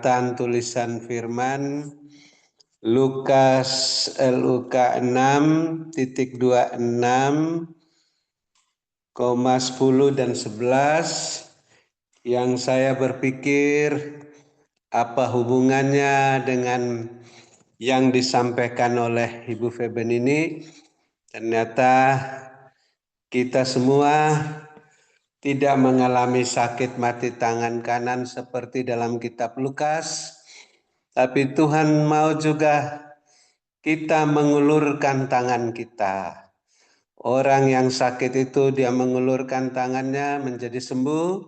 pengamatan tulisan firman Lukas LUK 6.26,10 dan 11 yang saya berpikir apa hubungannya dengan yang disampaikan oleh Ibu Feben ini. Ternyata kita semua tidak mengalami sakit mati tangan kanan seperti dalam kitab Lukas, tapi Tuhan mau juga kita mengulurkan tangan kita. Orang yang sakit itu dia mengulurkan tangannya menjadi sembuh.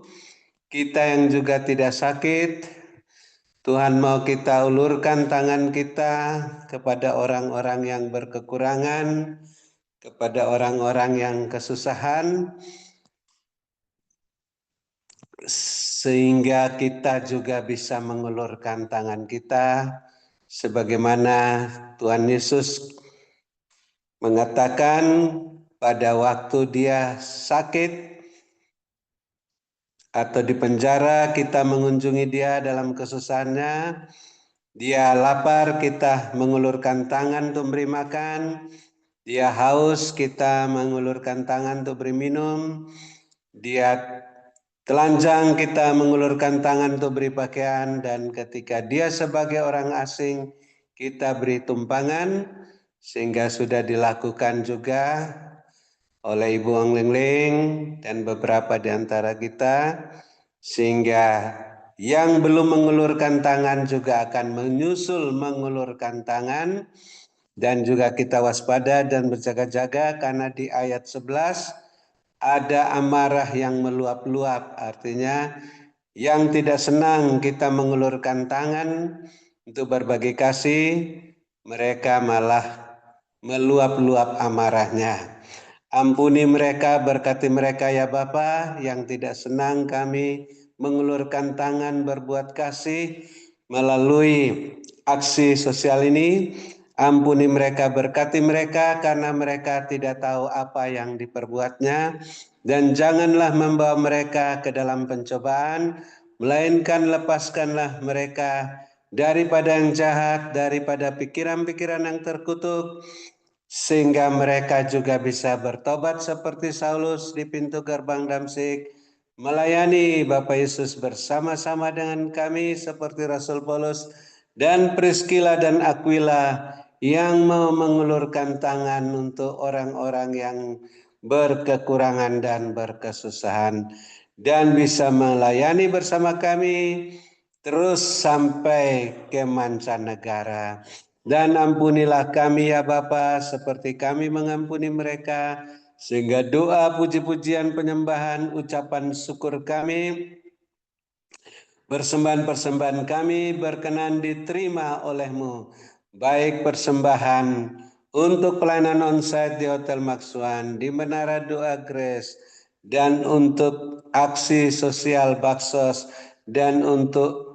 Kita yang juga tidak sakit, Tuhan mau kita ulurkan tangan kita kepada orang-orang yang berkekurangan, kepada orang-orang yang kesusahan, sehingga kita juga bisa mengulurkan tangan kita sebagaimana Tuhan Yesus mengatakan pada waktu dia sakit atau di penjara, kita mengunjungi dia dalam kesusahannya. Dia lapar, kita mengulurkan tangan untuk beri makan. Dia haus, kita mengulurkan tangan untuk beri minum. Dia telanjang, kita mengulurkan tangan untuk beri pakaian. Dan ketika dia sebagai orang asing, kita beri tumpangan. Sehingga sudah dilakukan juga oleh Ibu Ong Ling Ling dan beberapa di antara kita, sehingga yang belum mengulurkan tangan juga akan menyusul mengulurkan tangan, dan juga kita waspada dan berjaga-jaga karena di ayat 11 ada amarah yang meluap-luap, artinya yang tidak senang kita mengulurkan tangan untuk berbagi kasih, mereka malah meluap-luap amarahnya. Ampuni mereka, berkati mereka ya Bapa, yang tidak senang kami mengulurkan tangan berbuat kasih melalui aksi sosial ini. Ampuni mereka, berkati mereka karena mereka tidak tahu apa yang diperbuatnya. Dan janganlah membawa mereka ke dalam pencobaan, melainkan lepaskanlah mereka daripada yang jahat, daripada pikiran-pikiran yang terkutuk, sehingga mereka juga bisa bertobat seperti Saulus di pintu gerbang Damsyik, melayani Bapak Yesus bersama-sama dengan kami seperti Rasul Paulus dan Priscilla dan Aquila yang mau mengulurkan tangan untuk orang-orang yang berkekurangan dan berkesusahan, dan bisa melayani bersama kami terus sampai ke mancanegara. Dan ampunilah kami ya Bapa, seperti kami mengampuni mereka, sehingga doa, puji-pujian, penyembahan, ucapan syukur kami, persembahan-persembahan kami berkenan diterima oleh-Mu, baik persembahan untuk pelayanan onsite di Hotel Maksuan, di Menara Doa Grace, dan untuk aksi sosial Baksos, dan untuk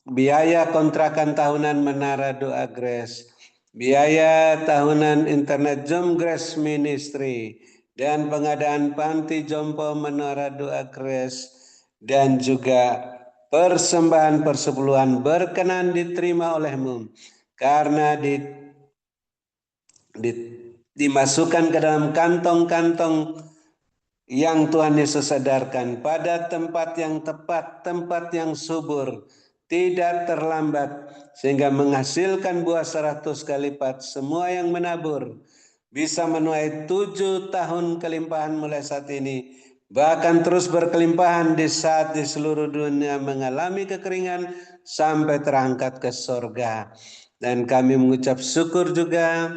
biaya kontrakan tahunan Menara Doa Grace, biaya tahunan internet Zoom Grace Ministry, dan pengadaan panti jompo Menara Doa Grace, dan juga persembahan persepuluhan berkenan diterima oleh-Mu, karena dimasukkan ke dalam kantong-kantong yang Tuhan Yesus sadarkan pada tempat yang tepat, tempat yang subur, tidak terlambat, sehingga menghasilkan buah 100 kali lipat. Semua yang menabur bisa menuai 7 tahun kelimpahan mulai saat ini, bahkan terus berkelimpahan di saat di seluruh dunia mengalami kekeringan sampai terangkat ke sorga. Dan kami mengucap syukur juga,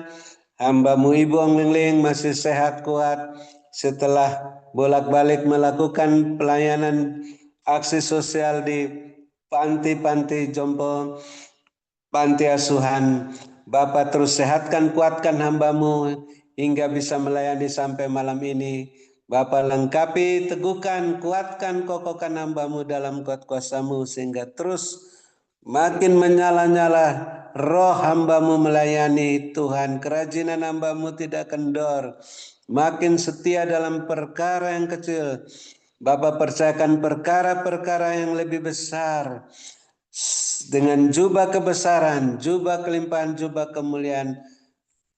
hamba-Mu Ibu Ong Ling Ling masih sehat kuat setelah bolak-balik melakukan pelayanan aksi sosial di panti-panti jompo, panti asuhan. Bapak terus sehatkan, kuatkan hamba-Mu hingga bisa melayani sampai malam ini. Bapak lengkapi, teguhkan, kuatkan, kokohkan hamba-Mu dalam kuat kuasa-Mu, sehingga terus makin menyala-nyala roh hamba-Mu melayani Tuhan. Kerajinan hamba-Mu tidak kendor, makin setia dalam perkara yang kecil. Bapak percayakan perkara-perkara yang lebih besar. dengan jubah kebesaran, jubah kelimpahan, jubah kemuliaan,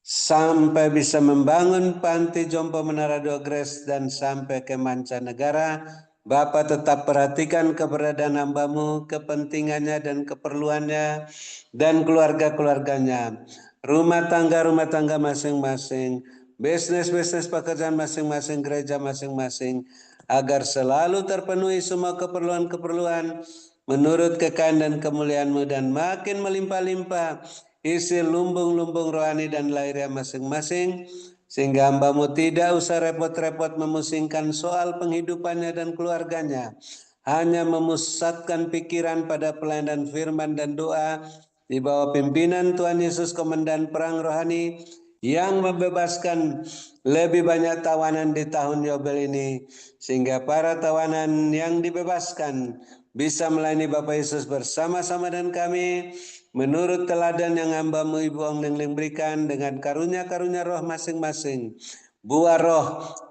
sampai bisa membangun panti jompo Menara Dua Grace dan sampai ke mancanegara. Bapak tetap perhatikan keberadaan hamba-Mu, kepentingannya dan keperluannya, dan keluarga-keluarganya, rumah tangga masing-masing, bisnis pekerjaan masing-masing, gereja masing-masing, agar selalu terpenuhi semua keperluan-keperluan menurut kekayaan dan kemuliaan-Mu, dan makin melimpah-limpah isi lumbung-lumbung rohani dan lahiriah masing-masing, sehingga hamba-Mu tidak usah repot-repot memusingkan soal penghidupannya dan keluarganya, hanya memusatkan pikiran pada pelayanan firman dan doa di bawah pimpinan Tuhan Yesus, Komandan Perang Rohani, yang membebaskan lebih banyak tawanan di tahun Yobel ini, sehingga para tawanan yang dibebaskan bisa melayani Bapak Yesus bersama-sama dengan kami, menurut teladan yang hamba-Mu Ibu Ong Lingling berikan, dengan karunia-karunia roh masing-masing, buah roh,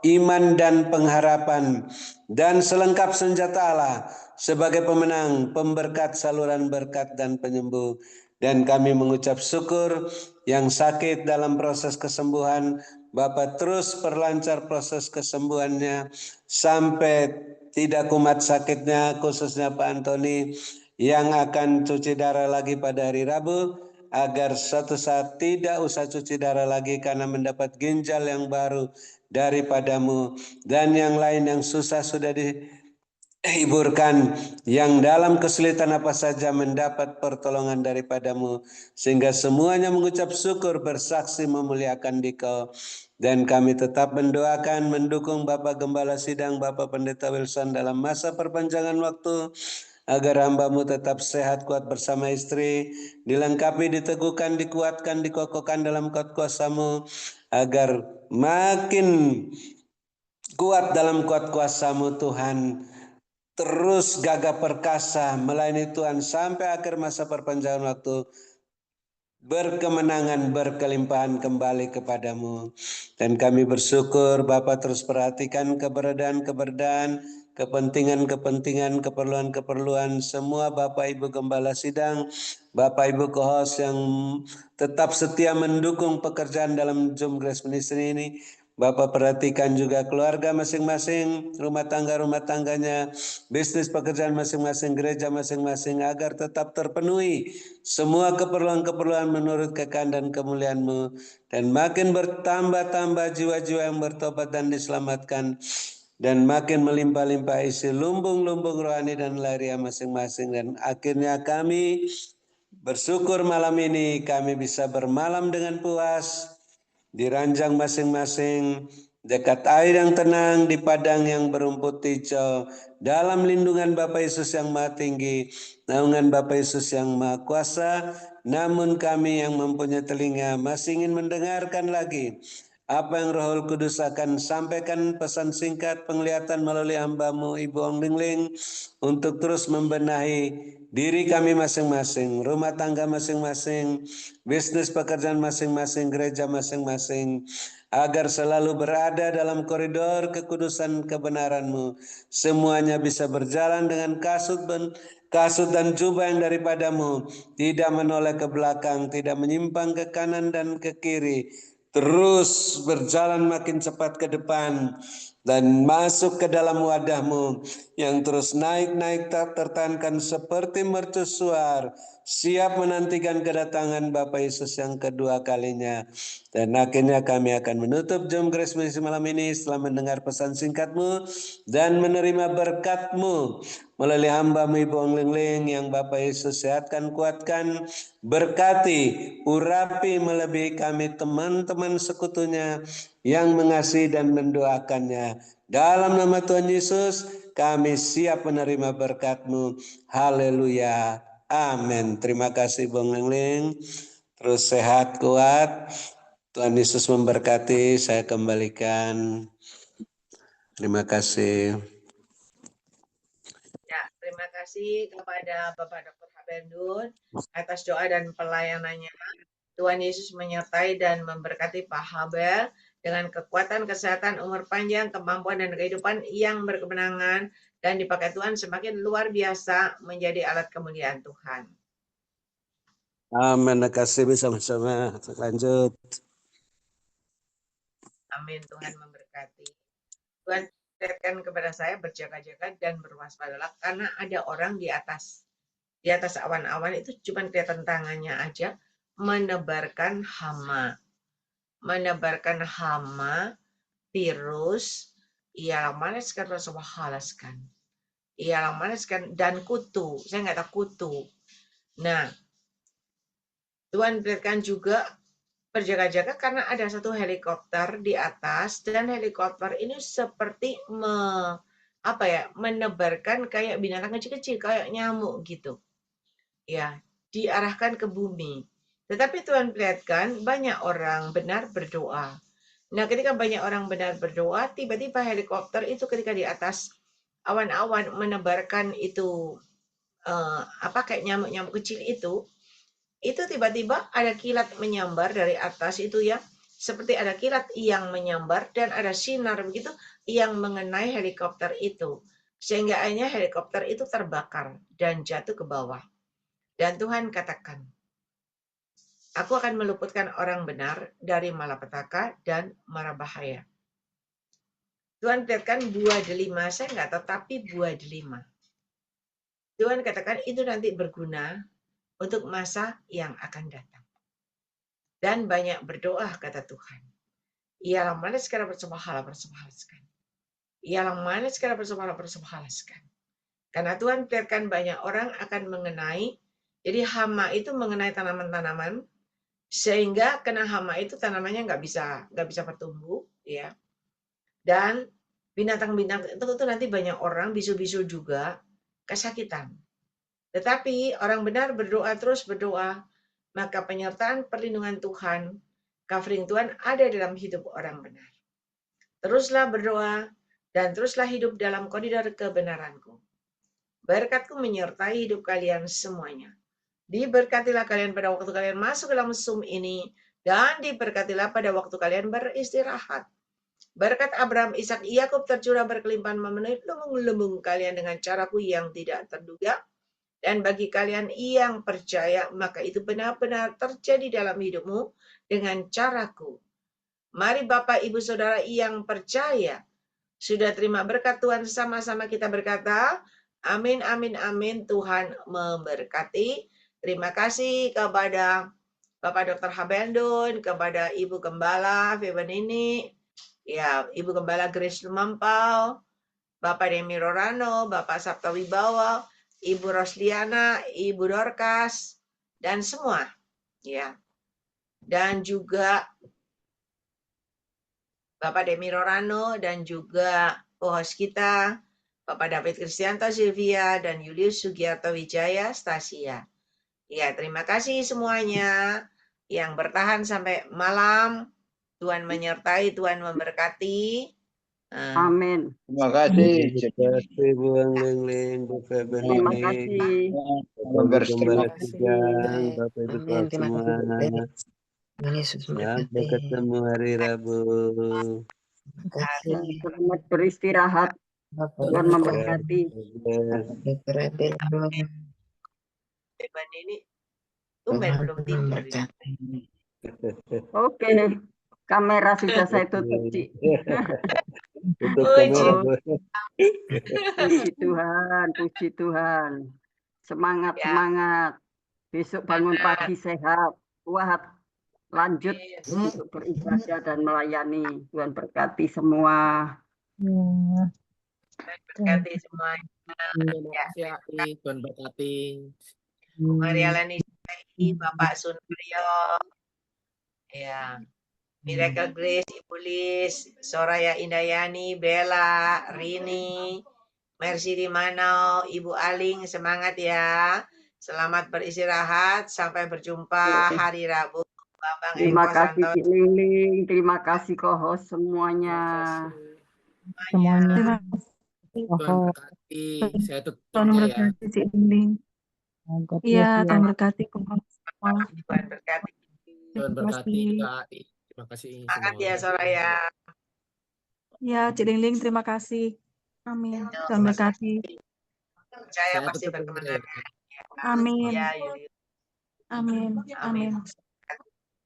iman dan pengharapan, dan selengkap senjata Allah sebagai pemenang, pemberkat, saluran berkat, dan penyembuh. Dan kami mengucap syukur yang sakit dalam proses kesembuhan, Bapak terus perlancar proses kesembuhannya sampai tidak kumat sakitnya, khususnya Pak Antoni yang akan cuci darah lagi pada hari Rabu, agar suatu saat tidak usah cuci darah lagi karena mendapat ginjal yang baru daripada-Mu, dan yang lain yang susah sudah hiburkan, yang dalam kesulitan apa saja mendapat pertolongan daripada-Mu, sehingga semuanya mengucap syukur, bersaksi memuliakan Dikau. Dan kami tetap mendoakan, mendukung Bapak Gembala Sidang, Bapak Pendeta Wilson dalam masa perpanjangan waktu, agar hamba-Mu tetap sehat, kuat bersama istri, dilengkapi, diteguhkan, dikuatkan, dikokohkan dalam kuasa-Mu, agar makin kuat dalam kuasa-Mu Tuhan, terus gagah perkasa melayani Tuhan sampai akhir masa perpanjangan waktu, berkemenangan, berkelimpahan kembali kepada-Mu. Dan kami bersyukur Bapak terus perhatikan keberadaan, kepentingan, keperluan semua Bapak Ibu Gembala Sidang, Bapak Ibu co-host yang tetap setia mendukung pekerjaan dalam Zoom Grace Ministry ini. Bapak perhatikan juga keluarga masing-masing, rumah tangganya, bisnis pekerjaan masing-masing, gereja masing-masing, agar tetap terpenuhi semua keperluan-keperluan menurut kekayaan dan kemuliaan-Mu, dan makin bertambah-tambah jiwa-jiwa yang bertobat dan diselamatkan, dan makin melimpah-limpah isi lumbung-lumbung rohani dan lahiriah masing-masing. Dan akhirnya kami bersyukur malam ini kami bisa bermalam dengan puas di ranjang masing-masing, dekat air yang tenang, di padang yang berumput hijau, dalam lindungan Bapa Yesus yang Maha Tinggi, naungan Bapa Yesus yang Maha Kuasa. Namun kami yang mempunyai telinga masih ingin mendengarkan lagi apa yang Roh Kudus akan sampaikan, pesan singkat penglihatan melalui hamba-Mu Ibu Ong Lingling, untuk terus membenahi diri kami masing-masing, rumah tangga masing-masing, bisnis pekerjaan masing-masing, gereja masing-masing, agar selalu berada dalam koridor kekudusan kebenaran-Mu. Semuanya bisa berjalan dengan kasut dan jubah yang daripada-Mu, tidak menoleh ke belakang, tidak menyimpang ke kanan dan ke kiri, terus berjalan makin cepat ke depan, dan masuk ke dalam wadah-Mu yang terus naik-naik tak tertahankan seperti mercusuar, siap menantikan kedatangan Bapa Yesus yang kedua kalinya. Dan akhirnya kami akan menutup Zoom Grace Ministry malam ini setelah mendengar pesan singkat-Mu dan menerima berkat-Mu melalui hamba-Mu Ibu Ong Lingling yang Bapa Yesus sehatkan, kuatkan, berkati, urapi melebihi kami teman-teman sekutunya yang mengasihi dan mendoakannya. Dalam nama Tuhan Yesus kami siap menerima berkat-Mu. Haleluya. Amin. Terima kasih Bung Lingling. Terus sehat, kuat. Tuhan Yesus memberkati. Saya kembalikan. Terima kasih. Ya, terima kasih kepada Bapak Dr. Habendun atas doa dan pelayanannya. Tuhan Yesus menyertai dan memberkati Pak Habel dengan kekuatan, kesehatan, umur panjang, kemampuan, dan kehidupan yang berkemenangan, dan dipakai Tuhan semakin luar biasa menjadi alat kemuliaan Tuhan. Amin. Terima kasih bersama-sama. Lanjut. Amin. Tuhan memberkati. Tuhan perlihatkan kepada saya berjaga-jaga dan berwaspadalah karena ada orang di atas awan-awan itu cuma kelihatan tangannya aja menebarkan hama, virus, ialah maniskan Rasulullah halaskan. Ialah maniskan dan kutu. Saya nggak tahu kutu. Nah, Tuhan berikan juga berjaga-jaga karena ada satu helikopter di atas dan helikopter ini seperti menebarkan kayak binatang kecil-kecil kayak nyamuk gitu. Ya, diarahkan ke bumi. Tetapi Tuhan perlihatkan banyak orang benar berdoa. Nah, ketika banyak orang benar berdoa, tiba-tiba helikopter itu ketika di atas awan-awan menebarkan itu kayak nyamuk-nyamuk kecil itu tiba-tiba ada kilat menyambar dari atas itu ya, seperti ada kilat yang menyambar dan ada sinar begitu yang mengenai helikopter itu. Sehingga akhirnya helikopter itu terbakar dan jatuh ke bawah. Dan Tuhan katakan, aku akan meluputkan orang benar dari malapetaka dan mara bahaya. Tuhan katakan buah delima, saya nggak tahu, tapi buah delima. Tuhan katakan itu nanti berguna untuk masa yang akan datang. Dan banyak berdoa, kata Tuhan. Ialah mana sekarang bersembahalaskan. Ialah mana sekarang bersembahalaskan. Karena Tuhan biarkan banyak orang akan mengenai, jadi hama itu mengenai tanaman-tanaman, sehingga kena hama itu tanamannya nggak bisa bertumbuh, ya. Dan binatang-binatang itu nanti banyak orang bisu-bisu juga kesakitan. Tetapi orang benar berdoa terus berdoa, maka penyertaan perlindungan Tuhan, covering Tuhan ada dalam hidup orang benar. Teruslah berdoa dan teruslah hidup dalam koridor kebenaranku. Berkatku menyertai hidup kalian semuanya. Diberkatilah kalian pada waktu kalian masuk dalam Zoom ini dan diberkatilah pada waktu kalian beristirahat. Berkat Abraham, Ishak, Yakub tercurah berkelimpahan memenuhi lumbung-lumbung kalian dengan caraku yang tidak terduga. Dan bagi kalian yang percaya, maka itu benar-benar terjadi dalam hidupmu dengan caraku. Mari Bapak, Ibu, Saudara yang percaya, sudah terima berkat Tuhan, sama-sama kita berkata, amin, amin, amin, Tuhan memberkati. Terima kasih kepada Bapak Dr. Habendun, kepada Ibu Gembala Febenini, ya, Ibu Gembala Grace Lumampau, Bapak Demi Rorano, Bapak Sabta Wibawa, Ibu Rosliana, Ibu Dorcas, dan semua, ya. Dan juga Bapak Demi Rorano dan juga host kita, Bapak David Kristianto Silvia dan Julius Sugiarto Wijaya Stasia. Ya, terima kasih semuanya yang bertahan sampai malam. Tuhan menyertai, Tuhan memberkati. Amin. Terima kasih. Terima kasih Bu Angling, Bu Feben Terima ini, kasih. Bapak Gembala Terima Kijang, Bapak Ibu Amin. Terima semua. kasih. Tuhan Yesus Sampai memberkati. ketemu hari Rabu. Terima kasih. Selamat beristirahat. Bapak Tuhan Dr. memberkati. Dr. Abel belum. Beban ini tumben belum tidur. Memberkati. Oke. Kamera sudah saya tutup, Cik. Tutup Puji. kamera, Bu. Puji Tuhan, puji Tuhan. Semangat, Ya. semangat. Besok bangun pagi sehat, kuat, lanjut Yes. untuk beribadah dan melayani. Tuhan berkati semua. Berkati semuanya. Ya, Tuhan berkati. Bu Marialani, Bapak Sunaryo, ya, Miracle Grace, Ibu Lis, Soraya Indayani, Bella, Rini, Mercy Dimano, Ibu Aling, semangat ya. Selamat beristirahat, sampai berjumpa hari Rabu. Bambang Terima Eko kasih, Santoso. Cik Liling. Terima kasih, co-host semuanya. Tuhan berkati. Saya tutup ya. Iya, Tuhan berkati. Tuhan berkati. Tuhan berkati juga. Terima kasih Semangat semua. ya Soraya. Ya, Cik Ling, terima kasih. Amin. Tuhan berkati. Percaya Saya pasti tutup dulu ya. berkemenangan. Amin. Ya, Yuli. Amin. Amin. Amin.